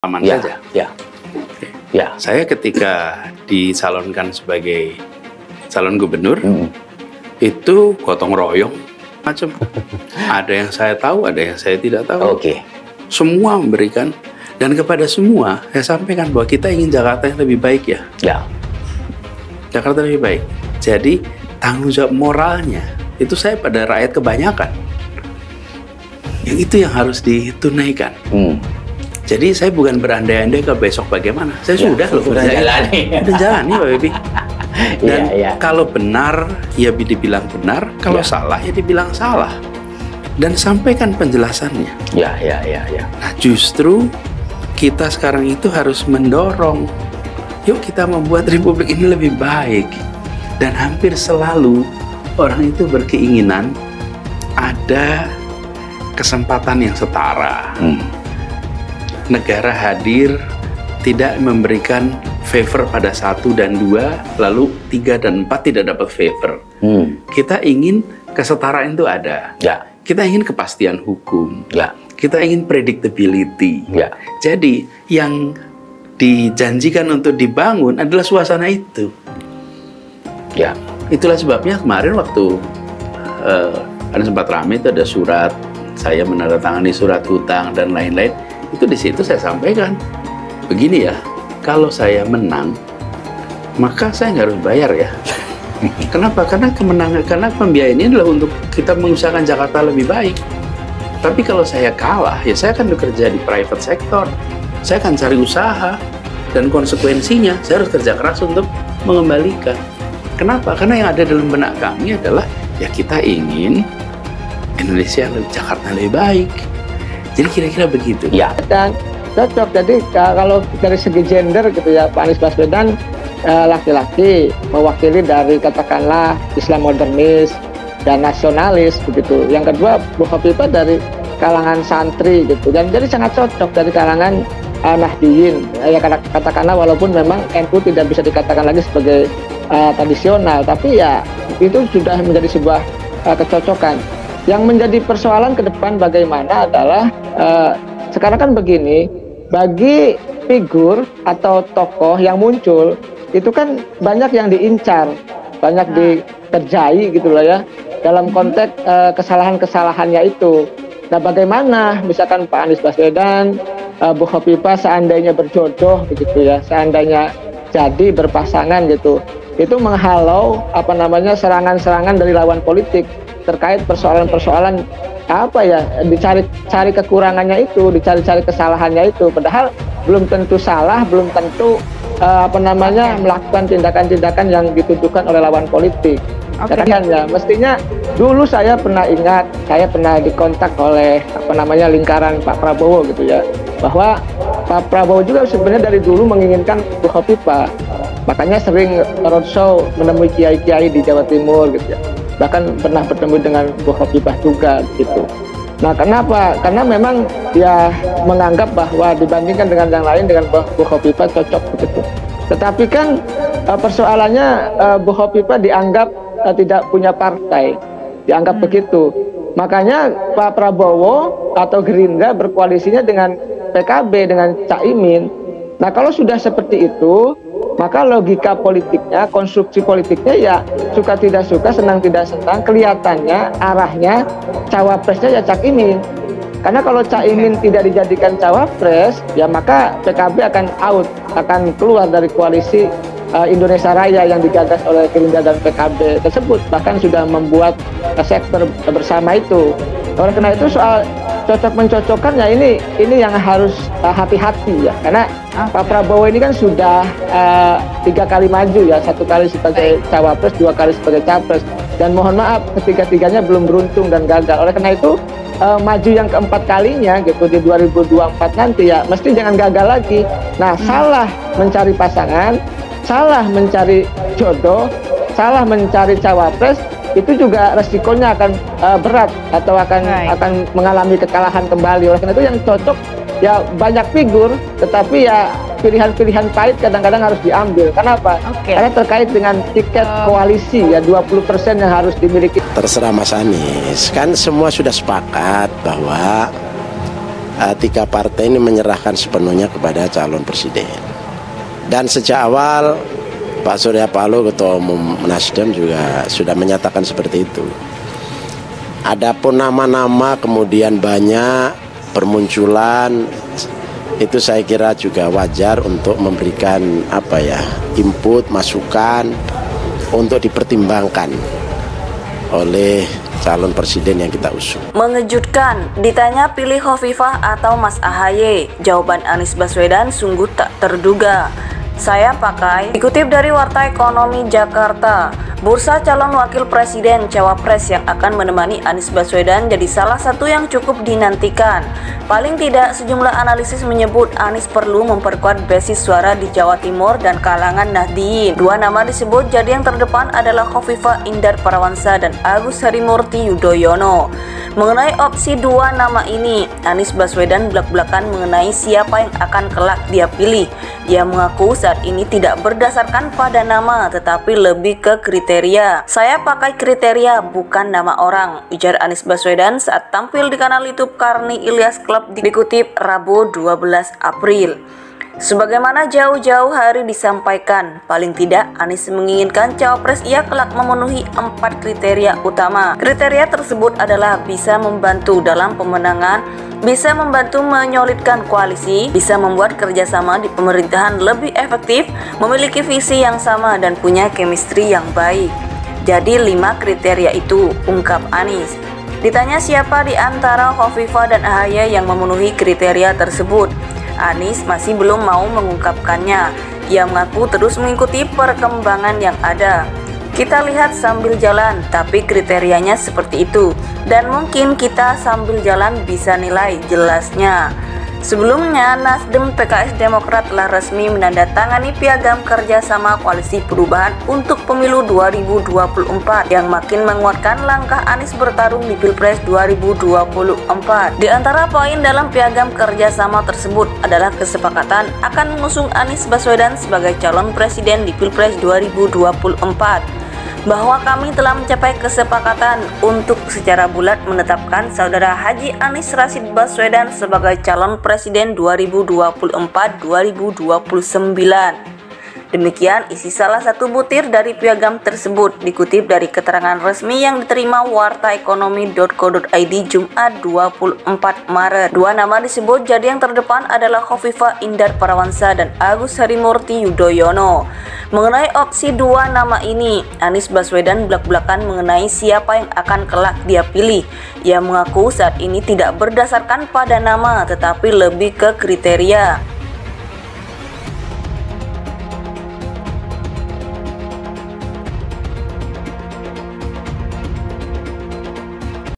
aman Ya, saja. ya, ya. Saya ketika dicalonkan sebagai calon gubernur, itu gotong royong macam. Ada yang saya tahu, ada yang saya tidak tahu. Oke. Semua memberikan, dan kepada semua saya sampaikan bahwa kita ingin Jakarta yang lebih baik ya. Ya. Jakarta lebih baik. Jadi tanggung jawab moralnya itu saya pada rakyat kebanyakan. Yang itu yang harus ditunaikan. Jadi saya bukan berandai-andai ke besok bagaimana. Saya sudah loh. Sudah jalani. Udah jalani Pak Bebi. Dan Iya. kalau benar ya dibilang benar, kalau salah ya dibilang salah. Dan sampaikan penjelasannya. Ya. Nah justru kita sekarang itu harus mendorong, yuk kita membuat republik ini lebih baik. Dan hampir selalu orang itu berkeinginan ada kesempatan yang setara. Negara hadir tidak memberikan favor pada 1 dan 2, lalu 3 dan 4 tidak dapat favor. Kita ingin kesetaraan itu ada. Ya. Kita ingin kepastian hukum. Ya. Kita ingin predictability. Ya. Jadi yang dijanjikan untuk dibangun adalah suasana itu. Ya. Itulah sebabnya kemarin waktu ada sempat ramai itu ada surat, saya menandatangani surat hutang dan lain-lain. Itu di situ saya sampaikan begini ya, kalau saya menang maka saya nggak harus bayar ya. Kenapa? Karena kemenangan, karena pembiayaan ini adalah untuk kita mengusahakan Jakarta lebih baik. Tapi kalau saya kalah ya saya akan bekerja di private sector, saya akan cari usaha, dan konsekuensinya saya harus kerja keras untuk mengembalikan. Kenapa? Karena yang ada dalam benak kami adalah ya kita ingin Indonesia Jakarta lebih baik. Jadi kira-kira begitu. Ya. Dan cocok. Jadi kalau dari segi gender gitu ya, Pak Anies Baswedan laki-laki mewakili dari katakanlah Islam modernis dan nasionalis begitu. Yang kedua Bu Khofifah dari kalangan santri gitu. Dan jadi sangat cocok dari kalangan Nahdiyin. Ya katakanlah walaupun memang NU tidak bisa dikatakan lagi sebagai tradisional, tapi ya itu sudah menjadi sebuah kecocokan. Yang menjadi persoalan ke depan bagaimana adalah sekarang kan begini, bagi figur atau tokoh yang muncul itu kan banyak yang diincar, banyak dikerjai gitu loh ya, dalam konteks kesalahan-kesalahannya itu. Nah bagaimana misalkan Pak Anies Baswedan, Bu Khofifah seandainya berjodoh begitu ya, seandainya jadi berpasangan gitu, itu menghalau serangan-serangan dari lawan politik terkait persoalan-persoalan apa ya, dicari kekurangannya itu, dicari kesalahannya itu, padahal belum tentu salah, belum tentu melakukan tindakan-tindakan yang dituduhkan oleh lawan politik. Ya, mestinya dulu saya pernah ingat, saya pernah dikontak oleh lingkaran Pak Prabowo gitu ya, bahwa Pak Prabowo juga sebenarnya dari dulu menginginkan Bu Khofifah, makanya sering roadshow menemui kiai-kiai di Jawa Timur gitu ya. Bahkan pernah bertemu dengan Bu Khofifah juga gitu. Nah kenapa? Karena memang dia menganggap bahwa dibandingkan dengan yang lain, dengan Bu Khofifah cocok begitu. Tetapi kan persoalannya Bu Khofifah dianggap tidak punya partai, dianggap begitu. Makanya Pak Prabowo atau Gerindra berkoalisinya dengan PKB, dengan Caimin. Nah kalau sudah seperti itu, maka logika politiknya, konstruksi politiknya ya suka tidak suka, senang tidak senang, kelihatannya arahnya cawapresnya ya Cak Imin. Karena kalau Cak Imin tidak dijadikan cawapres, ya maka PKB akan out, akan keluar dari koalisi Indonesia Raya yang digagas oleh Gerindra dan PKB tersebut, bahkan sudah membuat sektor bersama itu. Oleh karena itu soal cocok mencocokkan ya ini yang harus hati-hati ya, karena Pak Prabowo ini kan sudah 3 kali maju ya, 1 kali sebagai cawapres, 2 kali sebagai capres, dan mohon maaf ketiga-tiganya belum beruntung dan gagal. Oleh karena itu maju yang keempat kalinya gitu di 2024 nanti ya mesti jangan gagal lagi. Nah salah mencari pasangan, salah mencari jodoh, salah mencari cawapres, itu juga resikonya akan berat atau akan mengalami kekalahan kembali. Oleh karena itu yang cocok ya banyak figur, tetapi ya pilihan-pilihan pahit kadang-kadang harus diambil. Kenapa? Karena terkait dengan tiket koalisi ya 20% yang harus dimiliki. Terserah Mas Anies, kan semua sudah sepakat bahwa tiga partai ini menyerahkan sepenuhnya kepada calon presiden. Dan sejak awal Pak Surya Paloh, Ketua Umum Nasdem, juga sudah menyatakan seperti itu. Adapun nama-nama kemudian banyak bermunculan, itu saya kira juga wajar untuk memberikan input, masukan untuk dipertimbangkan oleh calon presiden yang kita usung. Mengejutkan, ditanya pilih Khofifah atau Mas AHY, jawaban Anies Baswedan sungguh tak terduga. Saya pakai, dikutip dari Warta Ekonomi Jakarta, bursa calon wakil presiden cawapres yang akan menemani Anies Baswedan jadi salah satu yang cukup dinantikan. Paling tidak, sejumlah analisis menyebut Anies perlu memperkuat basis suara di Jawa Timur dan kalangan Nahdliyin. Dua nama disebut, jadi yang terdepan adalah Khofifah Indar Parawansa dan Agus Harimurti Yudhoyono. Mengenai opsi dua nama ini, Anies Baswedan belak-belakan mengenai siapa yang akan kelak dia pilih. Ia mengaku saat ini tidak berdasarkan pada nama, tetapi lebih ke kriteria. Saya pakai kriteria, bukan nama orang, ujar Anies Baswedan saat tampil di kanal YouTube Karni Ilyas Club, dikutip Rabu 12 April. Sebagaimana jauh-jauh hari disampaikan, paling tidak Anies menginginkan cawapres ia kelak memenuhi 4 kriteria utama. Kriteria tersebut adalah bisa membantu dalam pemenangan, bisa membantu menyolidkan koalisi, bisa membuat kerjasama di pemerintahan lebih efektif, memiliki visi yang sama, dan punya chemistry yang baik. Jadi 5 kriteria itu, ungkap Anies. Ditanya siapa di antara Khofifah dan AHY yang memenuhi kriteria tersebut, Anies masih belum mau mengungkapkannya. Ia mengaku terus mengikuti perkembangan yang ada. Kita lihat sambil jalan, tapi kriterianya seperti itu. Dan mungkin kita sambil jalan bisa nilai, jelasnya. Sebelumnya, Nasdem, PKS, Demokrat telah resmi menandatangani piagam kerjasama koalisi perubahan untuk pemilu 2024 yang makin menguatkan langkah Anies bertarung di Pilpres 2024. Di antara poin dalam piagam kerjasama tersebut adalah kesepakatan akan mengusung Anies Baswedan sebagai calon presiden di Pilpres 2024. Bahwa kami telah mencapai kesepakatan untuk secara bulat menetapkan Saudara Haji Anies Rashid Baswedan sebagai calon presiden 2024-2029. Demikian isi salah satu butir dari piagam tersebut, dikutip dari keterangan resmi yang diterima wartaekonomi.co.id Jumat 24 Maret. Dua nama disebut, jadi yang terdepan adalah Khofifah Indar Parawansa dan Agus Harimurti Yudhoyono. Mengenai opsi dua nama ini, Anies Baswedan belak-belakan mengenai siapa yang akan kelak dia pilih. Ia mengaku saat ini tidak berdasarkan pada nama, tetapi lebih ke kriteria.